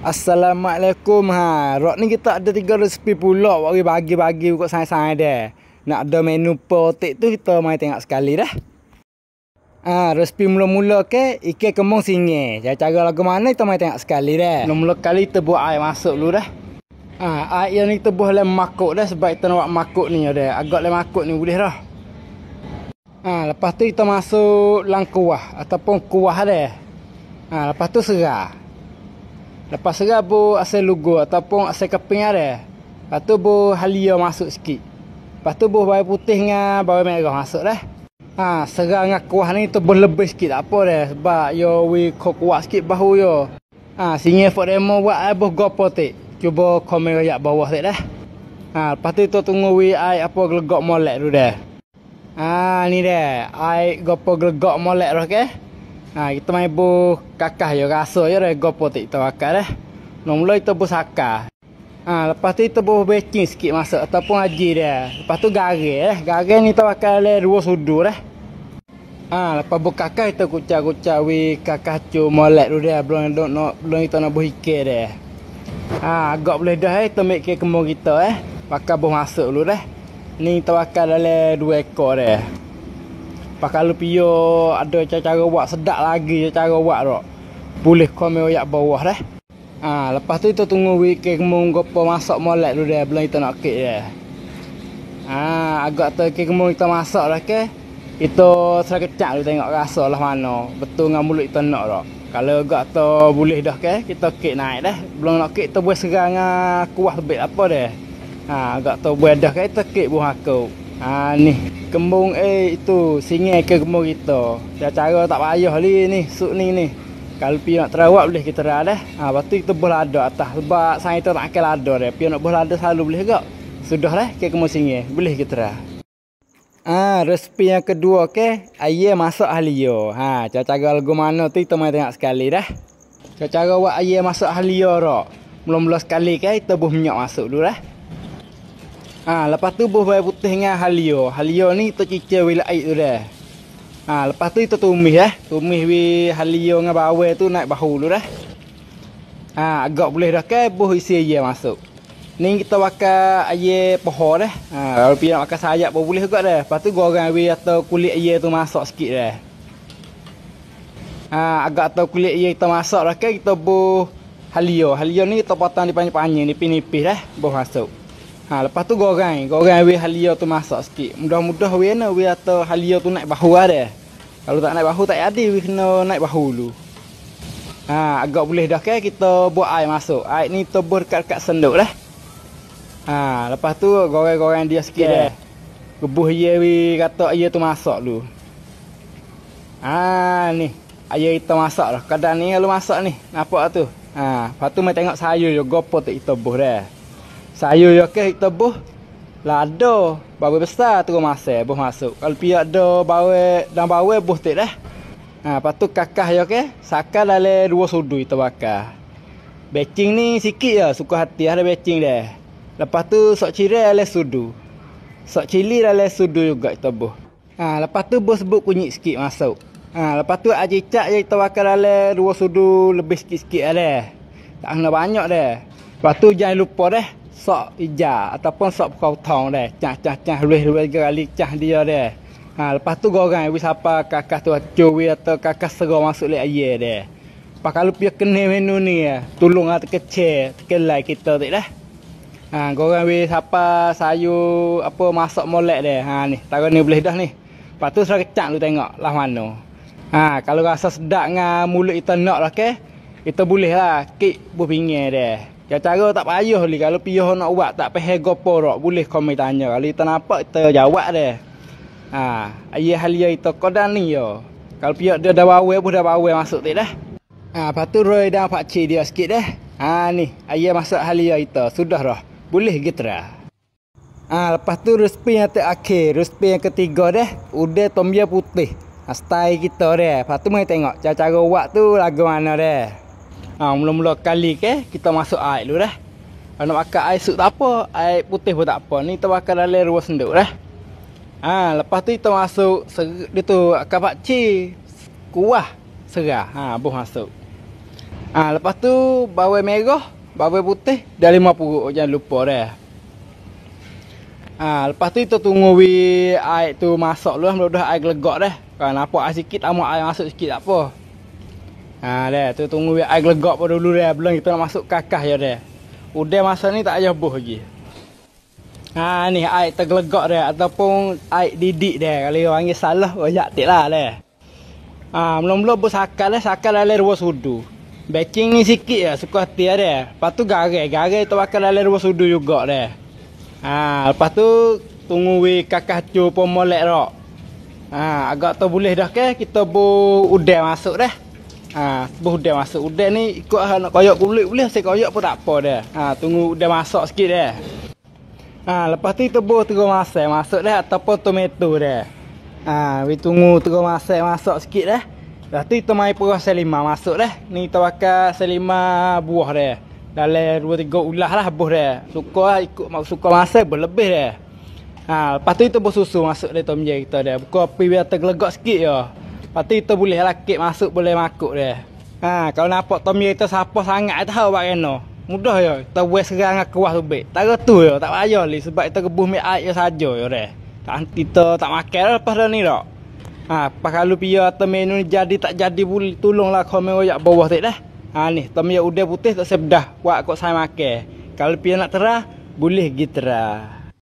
Assalamualaikum. Rok ni kita ada 3 resipi pula bagi-bagi kok sai-sai dah. Nak ada menu potek tu kita mai tengok sekali dah. Resipi mula-mula ke ikan kembung singe. Cara lagu mana kita mai tengok sekali dah. Mula-mula kali kita buat air masuk dulu dah. Air ni kita buat dalam makuk dah sebab kita nak buat makuk ni dah. Agak dalam makuk ni boleh dah. Lepas tu kita masuk dalam kuah ataupun kuah dah. Lepas tu serah. Lepas serah bu asal lugu ataupun asal keping ada. Lepas tu bu halia masuk sikit. Lepas tu bu bawang putih dengan bawang merah masuk dah. Serah dengan kuah ni tu bu lebih sikit tak apa dah. Sebab yo we kuat sikit bahu yo. Singa fok demo buat air bu gopo tik. Cuba komen yak bawah tik dah. Lepas tu kita tunggu we air apa gelegak molek tu dah. Ni dah air gopo gelegak molek dah ke. Kita main bu kakah yo rasa yo dah gopo tik kita bakar dah. Mula kita bu sakar. Lepas tu kita bu baking sikit masuk ataupun haji dah. Lepas tu garam Garam ni kita bakar le 2 sudu dah. Lepas bu kakah kita kucah-kucah we kakah cu molek tu dah belum kita nak bu ikan dah. Agak boleh dah kita make kembung kita bakar bu masuk dulu dah. Ni kita bakar dalam 2 ekor dah. Kalau pio ada cara buat sedap lagi cara buat rok. Boleh komen oyak bawah dah. Lepas tu kita tunggu weekend kembung gopo masak molek dulu dah belum kita nak kek dah. Agak tu kek kembung kita masak dah ke. Kita serah kecak dulu tengok rasa lah mana. Betul dengan mulut kita nak rok. Kalau agak tu boleh dah ke kita kek naik dah. Belum nak kek kita buat serang dengan kuah lebih apa dah. Agak tu buat dah ke kita kek buah aku. Ni kembung itu singai ke kembung kita. Cara tak payah ni sup ni. Kalau pi nak terawak boleh kita dah. Lepas tu kita boleh lada atas sebab saya tu tak akan lada dah. Pi nak boleh lada selalu boleh gak. Sudah dah ke kembung singai boleh kita dah. Resipi yang kedua ke air masak halia. Cara lagu mana tu kita mai tengok sekali dah. Cara buat air masak halia rok. Mula-mula sekali ke kita buh minyak masuk dulu dah. Lepas tu buh bawang putih dengan halia. Halia ni kita cicil we air tu dah. Lepas tu kita tumis Tumis we halia dengan bawang tu naik bahu dulu dah. Agak boleh dah ke buh isi air masuk. Ni kita bakar air pohon dah. Kalau pi nak bakar sayap pun boleh juga dah. Lepas tu goreng we atau kulit air tu masak sikit dah. Agak atau kulit air kita masak dah ke kita buh halia. Halia ni kita potong dipanjang-panjang nipis-nipis dah buh masuk. Lepas tu goreng we halia tu masak sikit. Mudah-mudah we atau halia tu naik bahu dah. Kalau tak naik bahu tak jadi we kena naik bahu dulu. Agak boleh dah ke kita buat air masuk. Air ni tebur dekat senduk dah. Lepas tu goreng dia sikit dah. Rebuh air we kata air tu masak dulu. Ni air kita masak dah. Kadang ni kalau masak ni nampak tu. Lepas tu mai tengok sayur yo gopo tak kita buh dah. Sayur yo ke kita buh lada bawang besar terus masak buh masuk. Kalau pi ada bawang buh tik dah. Lepas tu kakah yo ke sakar dalam 2 sudu kita bakar. Baking ni sikit je suka hati ada baking dah. Lepas tu sok cirai dalam sudu. Sok cili dalam sudu juga kita buh. Lepas tu buh sebut kunyit sikit masuk. Lepas tu acicak je kita bakar dalam 2 sudu lebih sikit-sikit dah. Tak kena banyak dah. Lepas tu jangan lupa dah sok hijau ataupun sok potong dah. Cah lebih kali cah dia dah. Lepas tu goreng we siapa kakak tu cuwi atau kakak serah masuk le air dah. Lepas kalau pi kena menu ni tolong kecil tekelai kita tak dah. Goreng we siapa sayur apa masak molek dah. Ni taruh ni boleh dah ni. Lepas tu serah kecak lu tengok lah mana. Kalau rasa sedap dengan mulut kita nak lah ke kita boleh lah kek buah pinggir dah. Cara tak payah ni. Kalau piyah nak buat tak payah gopo rok. Boleh komen tanya. Kalau kita nampak kita jawab dah. Air halia kita kodang ni yo. Kalau piyah dia dah bawang pun dah bawang masuk tak dah. Lepas tu roi dan pakcik dia sikit dah. Ni air masak halia kita. Sudah dah. Boleh gitu dah. Lepas tu resipi yang terakhir. Resipi yang ketiga dah. Udah tom yum putih. Style kita dah. Lepas tu mari tengok cara buat tu lagu mana dah. Mula-mula kali ke kita masuk air dulu dah. Kalau nak bakar air sup tak apa, air putih pun tak apa. Ni kita bakar dalam 2 senduk dah. Lepas tu kita masuk dia tu akak pakcik kuah serah. Buh masuk. Lepas tu bawang merah, bawang putih dah 50, jangan lupa dah. Lepas tu kita tunggu air tu masak dulu, mudah-mudahan air gelegak dah. Kalau nampak air sikit, amat air masuk sikit tak apa. Dah tu tunggu air gelegak pada dulu dah, belum kita nak masuk kakah je dah. Udah masa ni tak payah buh lagi. Ni air tergelegak dah ataupun air didik dah. Kalau orang panggil salah, royak tik lah dah. Mula-mula buh sakal dah, sakal dalam 2 sudu. Baking ni sikit je, suka hati dah. Lepas tu garai tu bakal dalam 2 sudu juga dah. Lepas tu tunggu kakah cu pun molek rak. Agak tu boleh dah ke, kita bu udang masuk dah. Bu udang masuk. Udang ni ikut nak koyak kulit boleh, saya koyak pun tak apa dah. Tunggu udang masak sikit dah. Lepas tu kita bu terus masuk dah ataupun tomato dah. Tunggu terus masak sikit dah. Lepas tu kita mai perah selima masuk dah. Ni kita bakar selima buah dah. Dalam 2-3 ulah lah buah dah. Suka lah ikut suka masak berlebih dah. Lepas tu kita buah susu masuk dah tom je kita dah. Buka api biar tergelegak sikit je. Lepas tu kita boleh lah kek masuk, boleh makuk dah. Kalau nampak tom je kita siapa sangat tahu buat kena. Mudah je. Kita buat serang dengan kuah tu baik. Tak retu je, tak payah li sebab kita rebus mi air je saja je dah. Kita tak makan lah lepas dah ni dah. Pas kalau pia atau menu ni jadi tak jadi boleh tolonglah komen royak bawah tak dah. Ni tom je udah putih tak sebedah buat kok saya makan. Kalau pia nak terah boleh gitu terah.